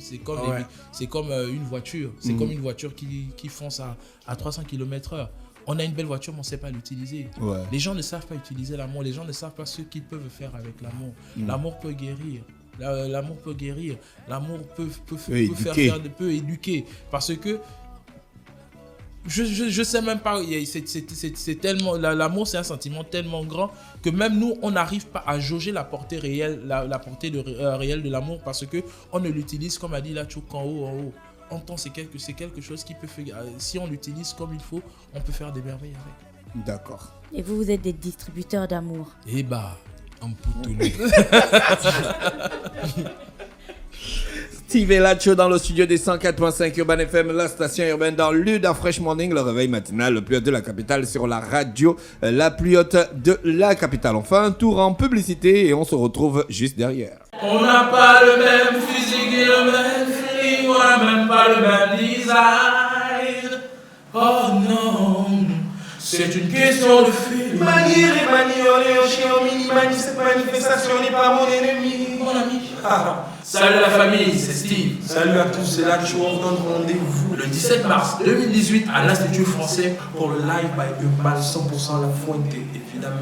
H: une voiture. C'est comme une voiture qui fonce à 300 km/h. On a une belle voiture, mais on ne sait pas l'utiliser.
E: Ouais.
H: Les gens ne savent pas utiliser l'amour. Les gens ne savent pas ce qu'ils peuvent faire avec l'amour. L'amour peut guérir. L'amour peut guérir. L'amour peut éduquer. Parce que je sais même pas, c'est tellement, l'amour c'est un sentiment tellement grand que même nous on n'arrive pas à jauger la portée réelle, la portée réelle de l'amour parce que on ne l'utilise comme a dit la Tchouk en haut. En temps c'est quelque chose qui peut faire, si on l'utilise comme il faut, on peut faire des merveilles avec.
E: D'accord.
G: Et vous êtes des distributeurs d'amour.
H: Et bah, un poutoulou.
E: Steve Elacho dans le studio des 104.5 Urban FM, la station urbaine dans l'Uda Fresh Morning, le réveil matinal le plus haut de la capitale sur la radio la plus haute de la capitale. On fait un tour en publicité et on se retrouve juste derrière.
C: On n'a pas le même physique et le même feeling, on n'a même pas le même design. Oh non, c'est une question de feeling.
D: Manier et manioler au chien au mini-mani, cette manifestation n'est pas mon ennemi.
C: Mon ami. Salut la famille, c'est Steve.
D: Salut à tous, c'est là que je vous donne rendez-vous
C: Le 17 mars 2018 à l'Institut français.
D: pour le live by Urbal 100% la fuente, évidemment,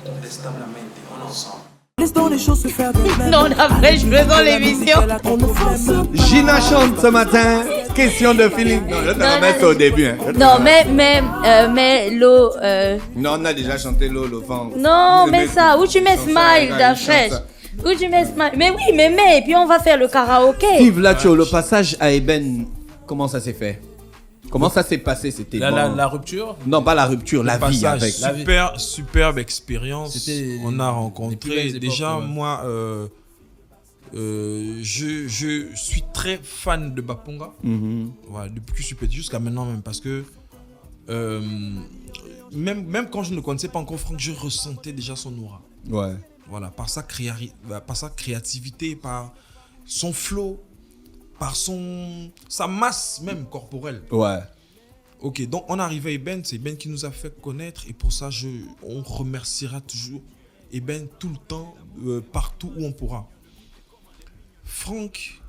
D: incontestablement, en ensemble.
G: Non, d'après, je faisais l'émission.
E: Gina chante ce matin, question de feeling. Non, je te
G: Non,
E: remets ça au début. Hein.
G: Non, mais l'eau.
E: Non, on a déjà chanté Lolo.
G: Non, mais ça, où tu mets smile d'après? Où tu mets smile? Mais oui, mais, et puis on va faire le karaoké.
E: Steve Elacho, le passage à Eben, comment ça s'est fait? Comment ça s'est passé? C'était bon.
H: La rupture.
E: Non, pas la rupture, la vie
F: Passage,
E: avec.
F: superbe expérience.
H: C'était
F: On a
H: les plus
F: rencontré.
H: belles
F: Déjà,
H: époques, ouais.
F: moi, je suis très fan de Baponga.
E: Mhm.
F: Voilà, depuis que je suis petit jusqu'à maintenant même parce que même quand je ne connaissais pas encore Franck, je ressentais déjà son aura.
E: Ouais.
F: Voilà, par sa créativité, par son flow, par sa masse même corporelle.
E: Ouais.
F: Ok, donc on est arrivé à Eben, c'est Eben qui nous a fait connaître et pour ça, on remerciera toujours Eben tout le temps, partout où on pourra. Franck,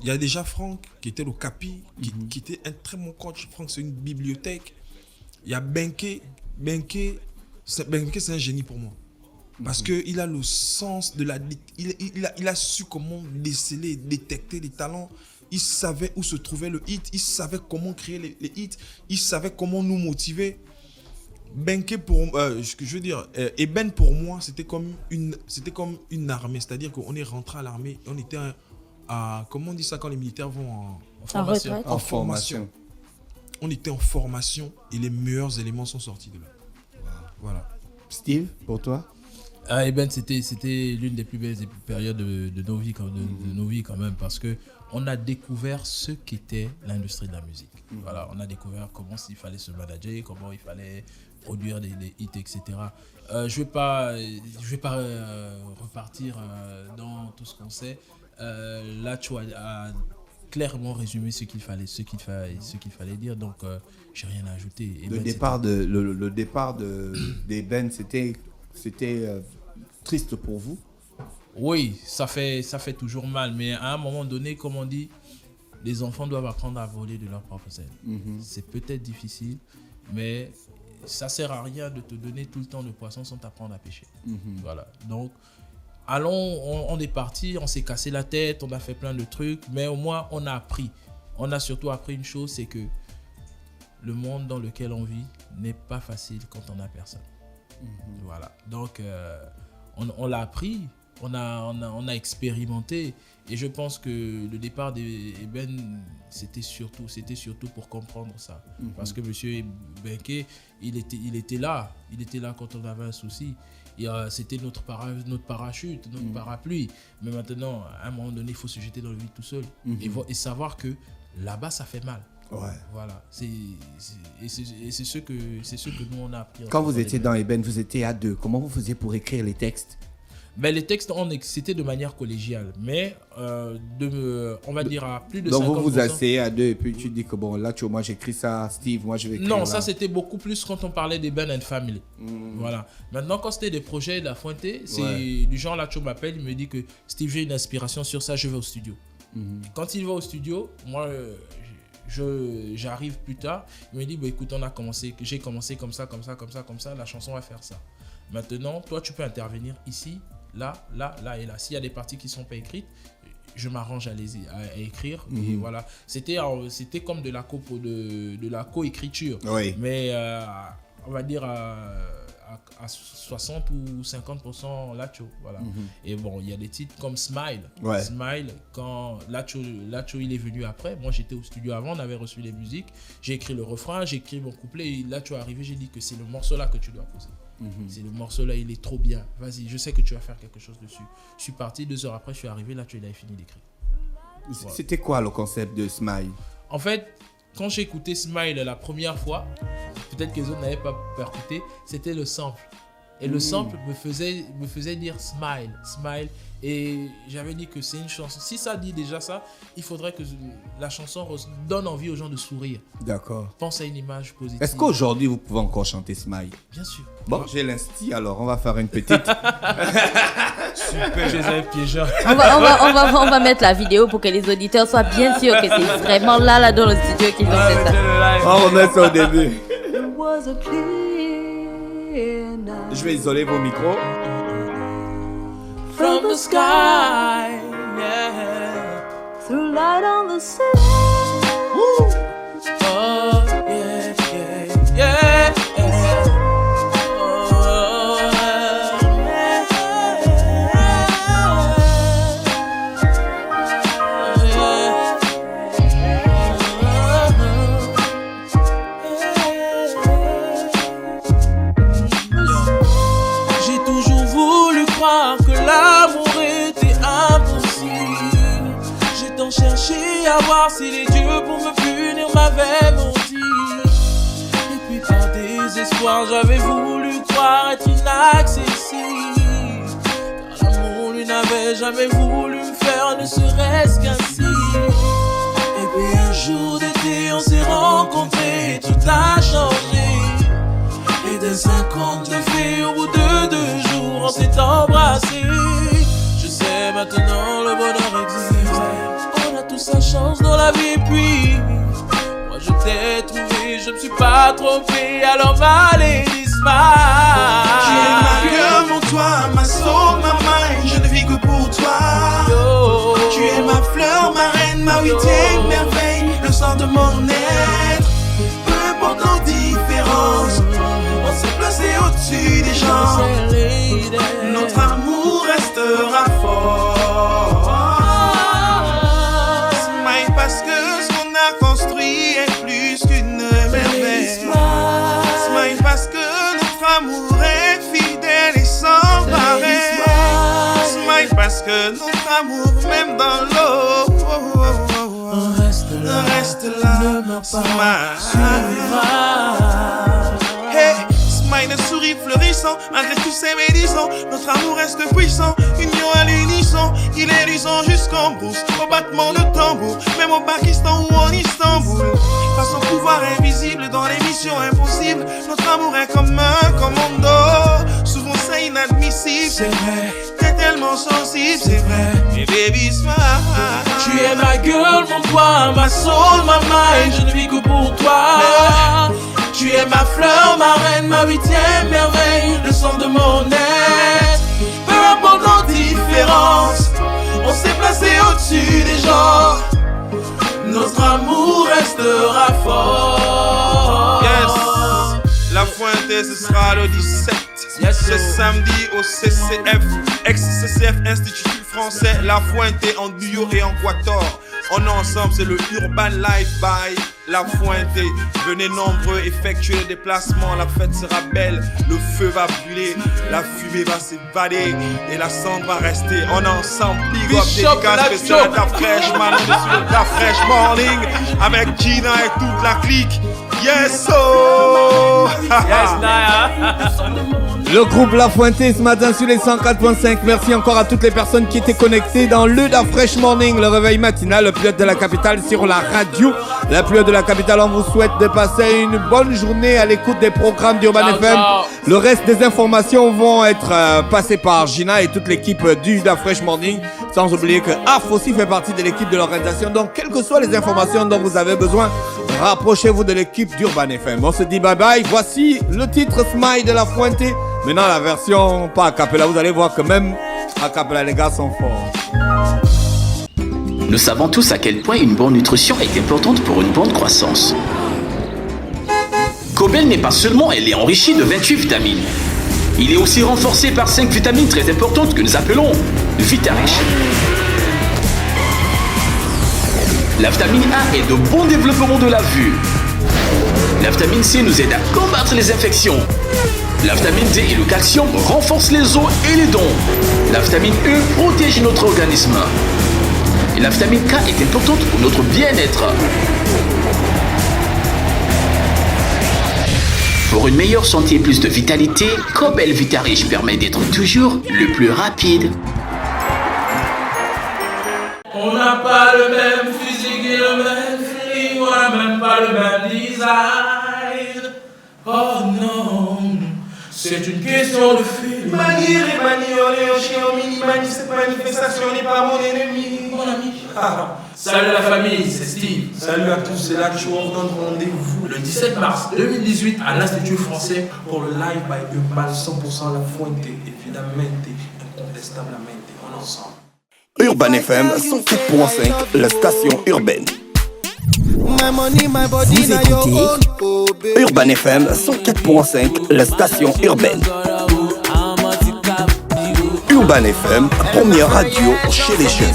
F: il y a déjà Franck qui était le capi, qui était un très bon coach. Franck, c'est une bibliothèque. Il y a Benke. Benke, c'est un génie pour moi. Parce qu'il a le sens de la... Il a su comment déceler, détecter les talents. Il savait où se trouvait le hit. Il savait comment créer les hits. Il savait comment nous motiver. Benke Eben pour moi, c'était comme une armée. C'est-à-dire qu'on est rentré à l'armée. On était comment on dit ça quand les militaires vont en formation. On était en formation et les meilleurs éléments sont sortis de là. Voilà.
E: Steve, pour toi?
H: Eben, c'était l'une des plus belles périodes de nos vies, quand même, parce que on a découvert ce qu'était l'industrie de la musique. Voilà, on a découvert comment il fallait se manager, comment il fallait produire des hits, etc. Je vais pas repartir dans tout ce qu'on sait. Là, tu as clairement résumé ce qu'il fallait dire, donc j'ai rien à ajouter.
E: Le départ d'Eben, c'était triste pour vous?
H: Oui, ça fait toujours mal, mais à un moment donné, comme on dit, les enfants doivent apprendre à voler de leur propre aile. C'est peut-être difficile, mais ça sert à rien de te donner tout le temps de poisson sans t'apprendre à pêcher. Voilà, donc on est parti, on s'est cassé la tête, on a fait plein de trucs, mais au moins on a appris. On a surtout appris une chose, c'est que le monde dans lequel on vit n'est pas facile quand on n'a personne. Voilà, donc on l'a appris, on a expérimenté, et je pense que le départ d'Eben, c'était surtout pour comprendre ça. Parce que monsieur Benke, il était là quand on avait un souci. C'était notre parachute, notre parapluie. Mais maintenant, à un moment donné, il faut se jeter dans le vide tout seul et savoir que là-bas, ça fait mal.
E: Ouais.
H: Voilà. C'est ce que nous on a appris.
E: Quand vous étiez dans Eben, vous étiez à deux. Comment vous faisiez pour écrire les textes?
H: Les textes, c'était de manière collégiale, mais on va dire à plus de 50%.
E: Donc vous vous asseyez à deux et puis tu dis que bon, là, moi j'écris ça, Steve, moi je vais écrire.
H: Non,
E: là.
H: ça c'était beaucoup plus quand on parlait des Ben and Family. Voilà. Maintenant, quand c'était des projets de La Fuente, c'est du genre, Lacho m'appelle, il me dit que Steve, j'ai une inspiration sur ça, je vais au studio. Quand il va au studio, moi, j'arrive plus tard, il me dit, écoute, j'ai commencé comme ça, la chanson va faire ça. Maintenant, toi, tu peux intervenir ici, là et là. S'il y a des parties qui ne sont pas écrites, je m'arrange à écrire. Et voilà. C'était comme de la coécriture.
E: Oui.
H: Mais on va dire à 60 ou 50% Lacho. Voilà. Et bon, il y a des titres comme Smile.
E: Ouais.
H: Smile, quand Lacho il est venu après, moi j'étais au studio avant, on avait reçu les musiques, j'ai écrit le refrain, j'ai écrit mon couplet, et Lacho est arrivé, j'ai dit que c'est le morceau là que tu dois poser. C'est le morceau là, il est trop bien. Vas-y, je sais que tu vas faire quelque chose dessus. Je suis parti, 2 heures après, je suis arrivé, là tu l'avais fini d'écrire.
E: C'était quoi le concept de Smile?
H: En fait, quand j'ai écouté Smile la première fois, peut-être que les autres n'avaient pas percuté, c'était le sample. Et le sample me faisait dire smile. Et j'avais dit que c'est une chanson. Si ça dit déjà ça, il faudrait que la chanson donne envie aux gens de sourire.
E: D'accord.
H: Pense à une image positive.
E: Est-ce qu'aujourd'hui vous pouvez encore chanter Smile?
H: Bien sûr.
E: Bon, j'ai l'insti, alors on va faire une petite.
H: Super. J'ai un piégeur.
G: On va mettre la vidéo pour que les auditeurs soient bien sûrs que c'est vraiment là dans le studio qu'ils ont fait ça.
E: On remet ça au début. Je vais isoler vos micros.
C: From the sky, yeah.
A: Through light on the city.
C: Oh, yeah, yeah, yeah, yeah. Oh, yeah, J'ai toujours voulu croire que l'amour était impossible. J'ai tant cherché à voir si les dieux pour me punir m'avaient menti. désespoir, j'avais voulu croire être inaccessible. Car l'amour, lui, n'avait jamais voulu me faire, ne serait-ce qu'un signe. Et puis un jour d'été, on s'est rencontrés, tout a changé. Et des 50 faits, au bout de 2 jours, on s'est embrassés. Je sais maintenant, le bonheur existe. On a tous sa chance dans la vie, puis moi je t'ai trouvé, je me suis pas trompé, alors va les smile.
I: Tu es ma gueule, mon toit, ma soul, ma mind, je ne vis que pour toi.
C: Yo.
I: Tu es ma fleur, ma reine, ma 8e merveille, le sang de mon être. Peu importe nos différences, on s'est placé au-dessus des gens. Notre amour restera fort. Smile parce que ce qu'on a construit est plus qu'une merveille. Smile parce que notre amour est fidèle et sans pareil. Smile parce que notre amour, même dans l'eau, reste là. Smile. Hey, smile un sourire fleurissant, malgré tous ces médisants. Notre amour reste puissant, union à l'unisson. Il est luisant jusqu'en brousse, au battement de tambour, même au Pakistan ou en Istanbul. Face au pouvoir invisible dans les missions impossibles, notre amour est comme un commando. Souvent c'est inadmissible, c'est vrai. T'es tellement sensible, c'est vrai. Et baby smile.
C: Tu es ma gueule, mon toit, ma soul, ma mind, je ne vis que pour toi. Tu es ma fleur, ma reine, ma 8e merveille, le sang de mon être. Peu importe nos différences, on s'est placé au-dessus des gens. Notre amour restera fort.
I: Yes, La Fuente, ce sera le 17.
C: Yes,
I: ce samedi au CCF, ex-CCF Institut Français, La Fuente en duo et en quatuor. On est ensemble, c'est le Urban Life by La Fuente. Venez nombreux, effectuer les déplacements. La fête sera belle, le feu va brûler, la fumée va s'évader et la cendre va rester. On est ensemble, big up, dédicace spéciale La Fresh Man. On est sur La Fresh Morning avec Gina et toute la clique. Yes, oh!
C: Yes, Naya.
E: Le groupe La Fuente ce matin sur les 104.5. Merci encore à toutes les personnes qui étaient connectées dans le Da Fresh Morning, le réveil matinal, le plus haut de la capitale sur la radio. La plus haute de la capitale, on vous souhaite de passer une bonne journée à l'écoute des programmes d'Urban FM. Le reste des informations vont être passées par Gina et toute l'équipe du Da Fresh Morning. Sans oublier que AF aussi fait partie de l'équipe de l'organisation. Donc, quelles que soient les informations dont vous avez besoin, rapprochez-vous de l'équipe d'Urban FM. On se dit bye bye. Voici le titre Smile de La Fuente. Maintenant, la version pas a cappella. Vous allez voir que même a cappella, les gars sont forts.
B: Nous savons tous à quel point une bonne nutrition est importante pour une bonne croissance. Cobel n'est pas seulement, elle est enrichie de 28 vitamines. Il est aussi renforcé par 5 vitamines très importantes que nous appelons Vitarich. La vitamine A est de bon développement de la vue. La vitamine C nous aide à combattre les infections. La vitamine D et le calcium renforcent les os et les dents. La vitamine E protège notre organisme. Et la vitamine K est importante pour notre bien-être. Pour une meilleure santé et plus de vitalité, Cobel Vitarich permet d'être toujours le plus rapide.
C: On n'a pas le même physique et le même feeling, on n'a même pas le même design. Oh non, c'est une question de feeling.
I: Manier et manioler au chien au mini-mani, cette manifestation n'est pas mon ennemi.
C: Mon ami. Salut la famille, c'est Steve.
D: Salut à tous, c'est là que je vous redonne rendez-vous
C: Le 17 mars 2018 à l'Institut français
D: pour le live by Urban 100% La Fuente, évidemment, incontestablement, on est ensemble.
J: Urban FM 104.5, la station urbaine. Vous écoutez Urban FM 104.5, la station urbaine. Urban FM, première radio chez les jeunes.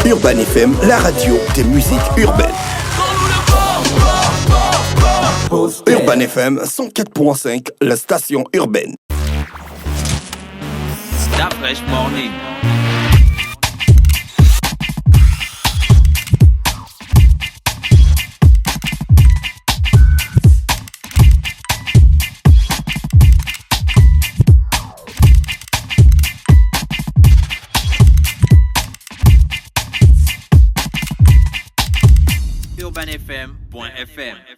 J: Urban FM, la radio des musiques urbaines. Urban FM 104.5, la station urbaine.
K: Da Fresh Morning. FM.